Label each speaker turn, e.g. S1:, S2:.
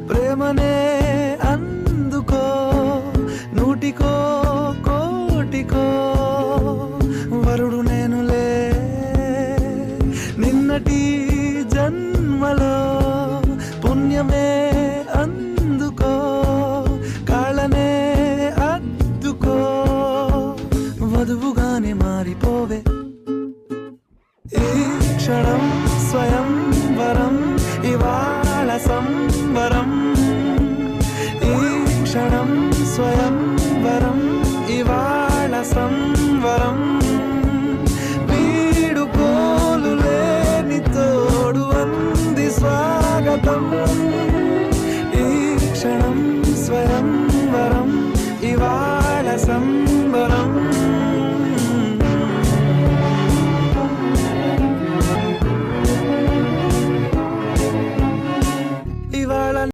S1: ప్రేమనే అందుకో నూటికో కోటికో వరుడు నేనులే నిన్నటి జన్మలో పుణ్యమే అందుకో కాళ్ళనే అద్దుకో వధువుగానే మారిపోవే ఈ క్షణం స్వయం వరం ఇవాళ సంవరం ఈ క్షణం స్వయం వరం ఇవాళ సంవరం వీడుకోలు లేని తోడు అంది స్వాగతం